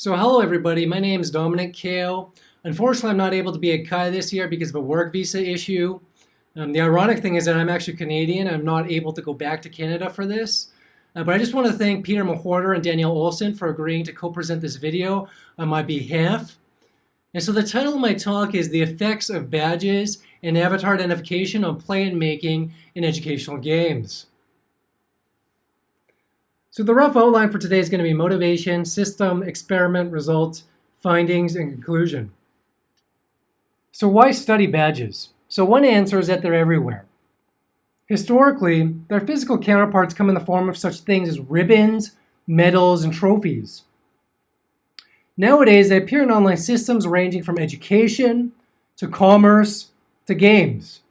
So hello everybody, my name is Dominic Kale. Unfortunately, I'm not able to be at CHI this year because of a work visa issue. The ironic thing is that I'm actually Canadian. I'm not able to go back to Canada for this. But I just want to thank Peter Mahorter and Danielle Olson for agreeing to co-present this video on my behalf. And so the title of my talk is The Effects of Badges and Avatar Identification on Play and Making in Educational Games. So the rough outline for today is going to be motivation, system, experiment, results, findings, and conclusion. So why study badges? So one answer is that they're everywhere. Historically, their physical counterparts come in the form of such things as ribbons, medals, and trophies. Nowadays, they appear in online systems ranging from education to commerce to games.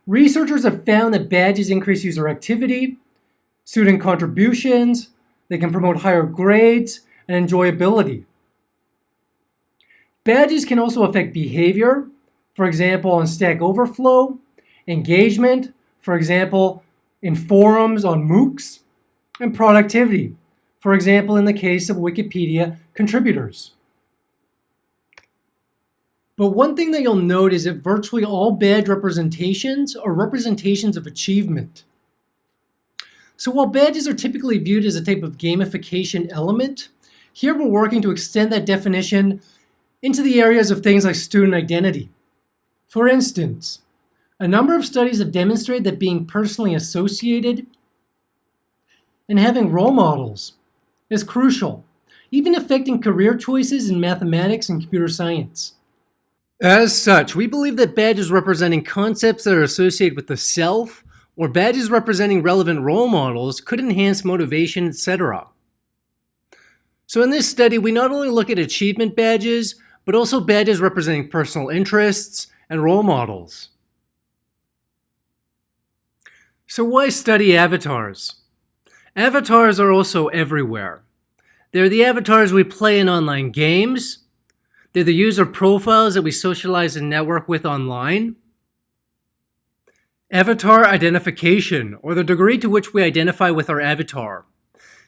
Researchers have found that badges increase user activity, student contributions, they can promote higher grades, and enjoyability. Badges can also affect behavior, for example, on Stack Overflow, engagement, for example, in forums on MOOCs, and productivity, for example, in the case of Wikipedia contributors. But one thing that you'll note is that virtually all badge representations are representations of achievement. So while badges are typically viewed as a type of gamification element, here we're working to extend that definition into the areas of things like student identity. For instance, a number of studies have demonstrated that being personally associated and having role models is crucial, even affecting career choices in mathematics and computer science. As such, we believe that badges representing concepts that are associated with the self or badges representing relevant role models could enhance motivation, etc. So in this study, we not only look at achievement badges, but also badges representing personal interests and role models. So why study avatars? Avatars are also everywhere. They're the avatars we play in online games. They're the user profiles that we socialize and network with online. Avatar identification, or the degree to which we identify with our avatar,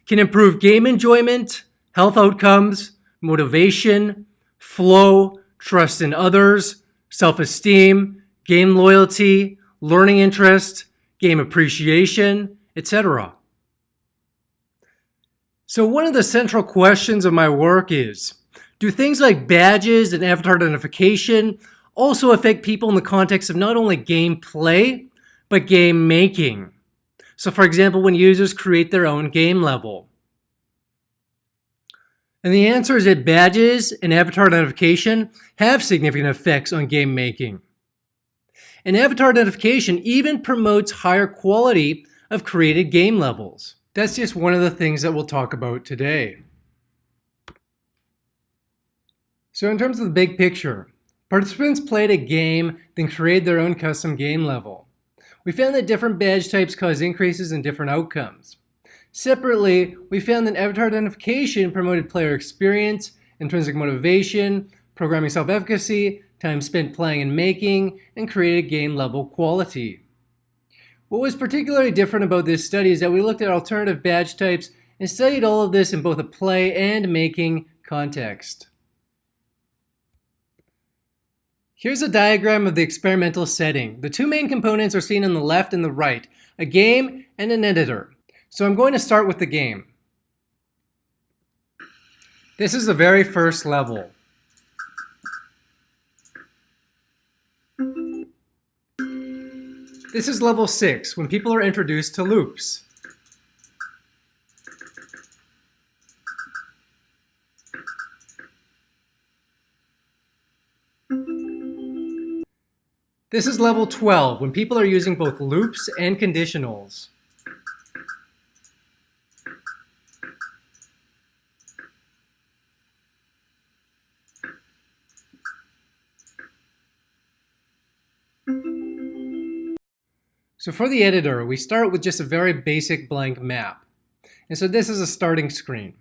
can improve game enjoyment, health outcomes, motivation, flow, trust in others, self-esteem, game loyalty, learning interest, game appreciation, etc. So one of the central questions of my work is, do things like badges and avatar identification also affect people in the context of not only gameplay, but game making? So for example, when users create their own game level. And the answer is that badges and avatar identification have significant effects on game making. And avatar identification even promotes higher quality of created game levels. That's just one of the things that we'll talk about today. So in terms of the big picture, participants played a game, then created their own custom game level. We found that different badge types cause increases in different outcomes. Separately, we found that avatar identification promoted player experience, intrinsic motivation, programming self-efficacy, time spent playing and making, and created game level quality. What was particularly different about this study is that we looked at alternative badge types and studied all of this in both a play and making context. Here's a diagram of the experimental setting. The two main components are seen on the left and the right, a game and an editor. So I'm going to start with the game. This is the very first level. This is level 6, when people are introduced to loops. This is level 12, when people are using both loops and conditionals. So for the editor, we start with just a very basic blank map. And so this is a starting screen.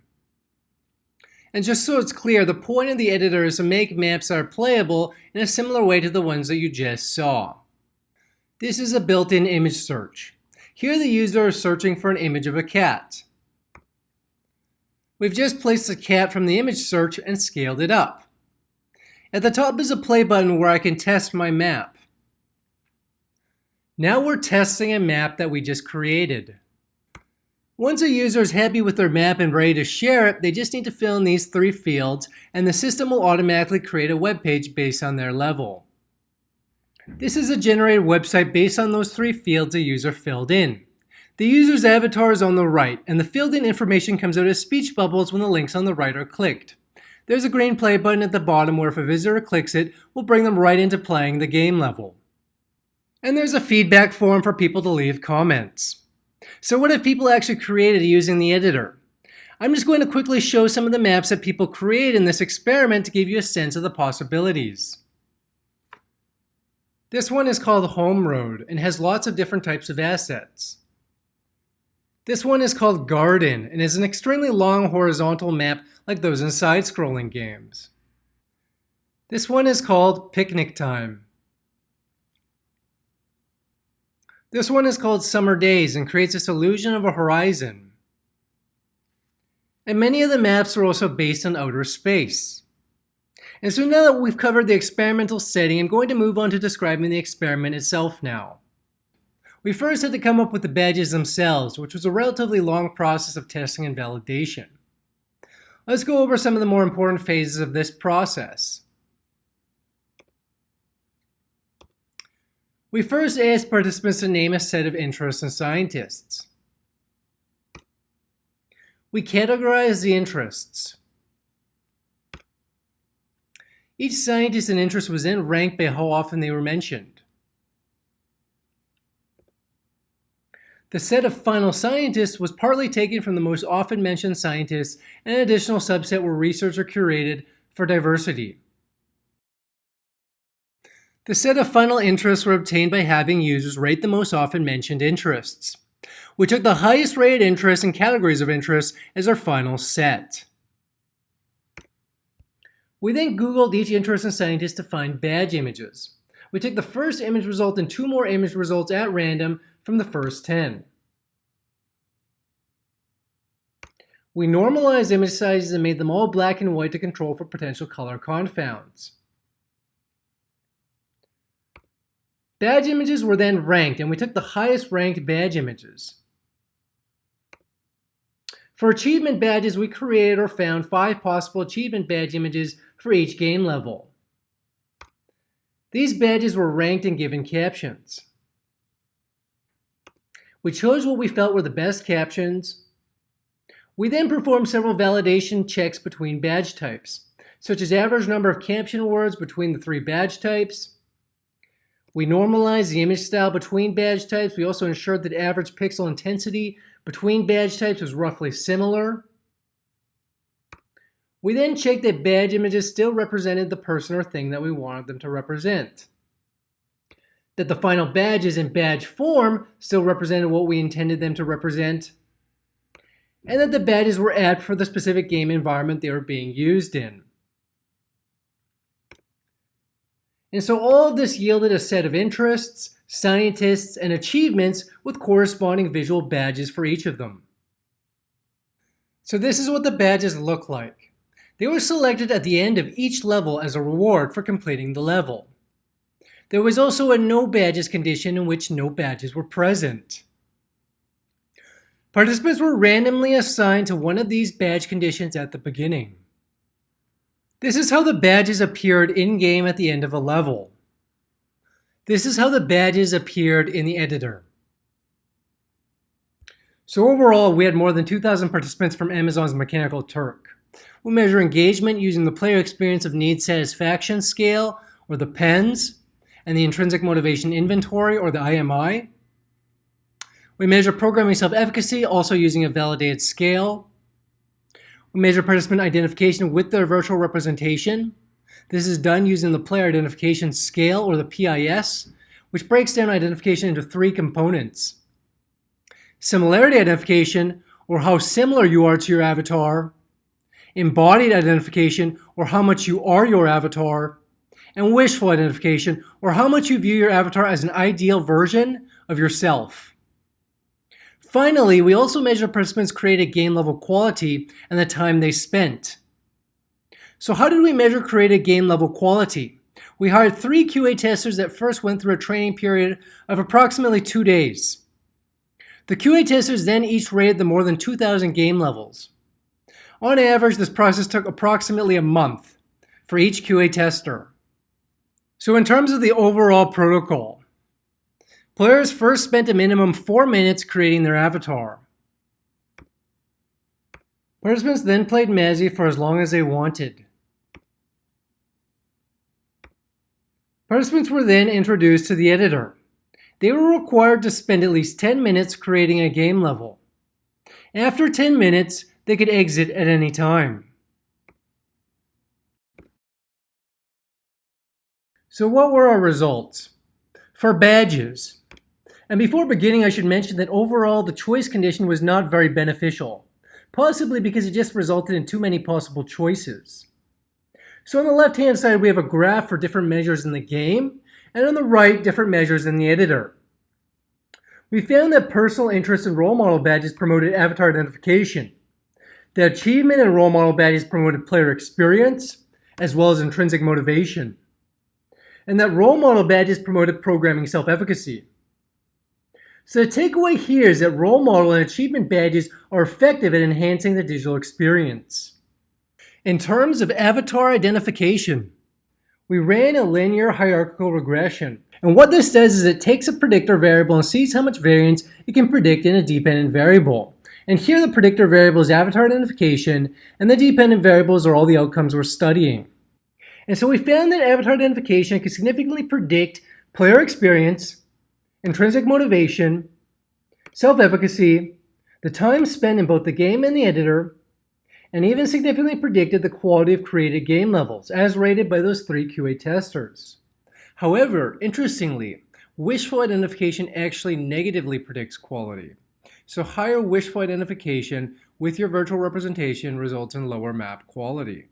And just so it's clear, the point of the editor is to make maps that are playable in a similar way to the ones that you just saw. This is a built-in image search. Here the user is searching for an image of a cat. We've just placed the cat from the image search and scaled it up. At the top is a play button where I can test my map. Now we're testing a map that we just created. Once a user is happy with their map and ready to share it, they just need to fill in these 3 fields and the system will automatically create a web page based on their level. This is a generated website based on those 3 fields a user filled in. The user's avatar is on the right, and the filled-in information comes out as speech bubbles when the links on the right are clicked. There's a green play button at the bottom where if a visitor clicks it, will bring them right into playing the game level. And there's a feedback form for people to leave comments. So what have people actually created using the editor? I'm just going to quickly show some of the maps that people create in this experiment to give you a sense of the possibilities. This one is called Home Road and has lots of different types of assets. This one is called Garden and is an extremely long horizontal map like those in side-scrolling games. This one is called Picnic Time. This one is called Summer Days and creates this illusion of a horizon. And many of the maps are also based on outer space. And so now that we've covered the experimental setting, I'm going to move on to describing the experiment itself now. We first had to come up with the badges themselves, which was a relatively long process of testing and validation. Let's go over some of the more important phases of this process. We first asked participants to name a set of interests and scientists. We categorized the interests. Each scientist and interest was then ranked by how often they were mentioned. The set of final scientists was partly taken from the most often mentioned scientists, and an additional subset were researcher curated for diversity. The set of final interests were obtained by having users rate the most often mentioned interests. We took the highest rated interests and categories of interest as our final set. We then Googled each interest and scientist to find badge images. We took the first image result and 2 more image results at random from the first 10. We normalized image sizes and made them all black and white to control for potential color confounds. Badge images were then ranked, and we took the highest ranked badge images. For achievement badges, we created or found 5 possible achievement badge images for each game level. These badges were ranked and given captions. We chose what we felt were the best captions. We then performed several validation checks between badge types, such as average number of caption words between the 3 badge types. We normalized the image style between badge types. We also ensured that average pixel intensity between badge types was roughly similar. We then checked that badge images still represented the person or thing that we wanted them to represent. That the final badges in badge form still represented what we intended them to represent. And that the badges were apt for the specific game environment they were being used in. And so all of this yielded a set of interests, scientists, and achievements with corresponding visual badges for each of them. So this is what the badges look like. They were selected at the end of each level as a reward for completing the level. There was also a no badges condition in which no badges were present. Participants were randomly assigned to one of these badge conditions at the beginning. This is how the badges appeared in-game at the end of a level. This is how the badges appeared in the editor. So overall, we had more than 2,000 participants from Amazon's Mechanical Turk. We measure engagement using the player experience of need satisfaction scale, or the PENS, and the intrinsic motivation inventory, or the IMI. We measure programming self-efficacy, also using a validated scale. We measure participant identification with their virtual representation. This is done using the Player Identification Scale, or the PIS, which breaks down identification into 3 components. Similarity identification, or how similar you are to your avatar. Embodied identification, or how much you are your avatar. And wishful identification, or how much you view your avatar as an ideal version of yourself. Finally, we also measure participants' created game level quality and the time they spent. So how did we measure created game level quality? We hired 3 QA testers that first went through a training period of approximately 2 days. The QA testers then each rated the more than 2,000 game levels. On average, this process took approximately a month for each QA tester. So in terms of the overall protocol, players first spent a minimum 4 minutes creating their avatar. Participants then played Mazzy for as long as they wanted. Participants were then introduced to the editor. They were required to spend at least 10 minutes creating a game level. After 10 minutes, they could exit at any time. So what were our results? For badges. And before beginning, I should mention that overall the choice condition was not very beneficial, possibly because it just resulted in too many possible choices. So on the left-hand side, we have a graph for different measures in the game, and on the right, different measures in the editor. We found that personal interest and role model badges promoted avatar identification. The achievement and role model badges promoted player experience, as well as intrinsic motivation. And that role model badges promoted programming self-efficacy. So the takeaway here is that role model and achievement badges are effective at enhancing the digital experience. In terms of avatar identification, we ran a linear hierarchical regression. And what this does is it takes a predictor variable and sees how much variance it can predict in a dependent variable. And here the predictor variable is avatar identification, and the dependent variables are all the outcomes we're studying. And so we found that avatar identification can significantly predict player experience, intrinsic motivation, self-efficacy, the time spent in both the game and the editor, and even significantly predicted the quality of created game levels, as rated by those 3 QA testers. However, interestingly, wishful identification actually negatively predicts quality. So higher wishful identification with your virtual representation results in lower map quality.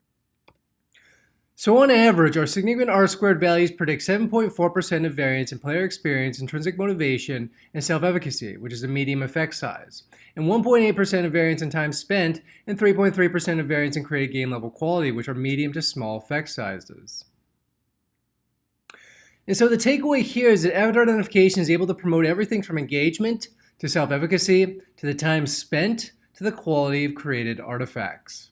So on average, our significant R-squared values predict 7.4% of variance in player experience, intrinsic motivation, and self-efficacy, which is a medium effect size, and 1.8% of variance in time spent, and 3.3% of variance in created game level quality, which are medium to small effect sizes. And so the takeaway here is that avatar identification is able to promote everything from engagement to self-efficacy to the time spent to the quality of created artifacts.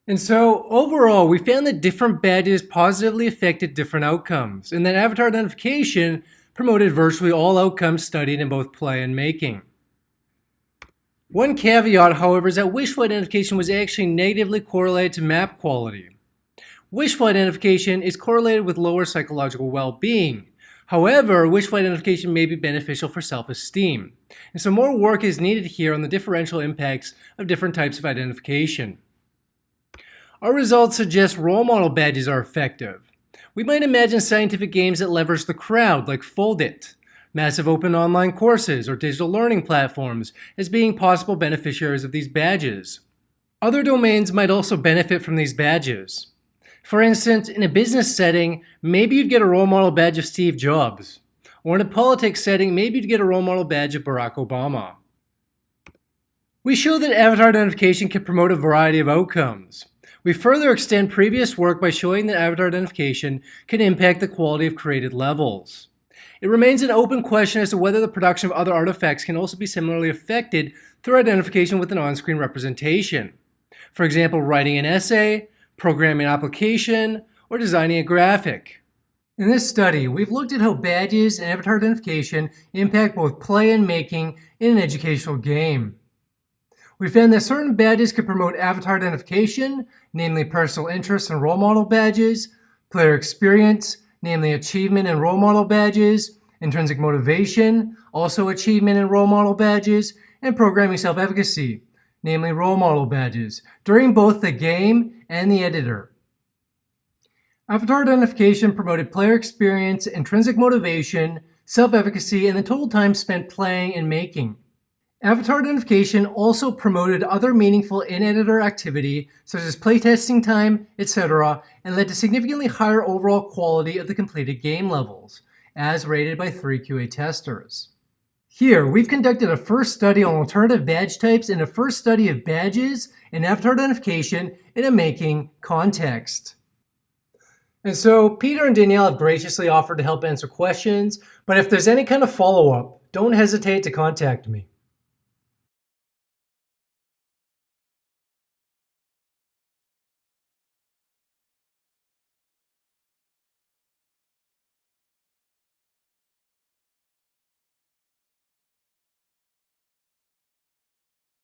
And so overall, we found that different badges positively affected different outcomes, and that avatar identification promoted virtually all outcomes studied in both play and making. One caveat, however, is that wishful identification was actually negatively correlated to map quality. Wishful identification is correlated with lower psychological well-being. However, wishful identification may be beneficial for self-esteem. And so more work is needed here on the differential impacts of different types of identification. Our results suggest role model badges are effective. We might imagine scientific games that leverage the crowd, like Foldit, massive open online courses, or digital learning platforms as being possible beneficiaries of these badges. Other domains might also benefit from these badges. For instance, in a business setting, maybe you'd get a role model badge of Steve Jobs. Or in a politics setting, maybe you'd get a role model badge of Barack Obama. We show that avatar identification can promote a variety of outcomes. We further extend previous work by showing that avatar identification can impact the quality of created levels. It remains an open question as to whether the production of other artifacts can also be similarly affected through identification with an on-screen representation. For example, writing an essay, programming an application, or designing a graphic. In this study, we've looked at how badges and avatar identification impact both play and making in an educational game. We found that certain badges could promote avatar identification, namely personal interest and role model badges, player experience, namely achievement and role model badges, intrinsic motivation, also achievement and role model badges, and programming self-efficacy, namely role model badges, during both the game and the editor. Avatar identification promoted player experience, intrinsic motivation, self-efficacy, and the total time spent playing and making. Avatar identification also promoted other meaningful in-editor activity, such as playtesting time, etc., and led to significantly higher overall quality of the completed game levels, as rated by 3 QA testers. Here, we've conducted a first study on alternative badge types and a first study of badges and avatar identification in a making context. And so Peter and Danielle have graciously offered to help answer questions, but if there's any kind of follow-up, don't hesitate to contact me.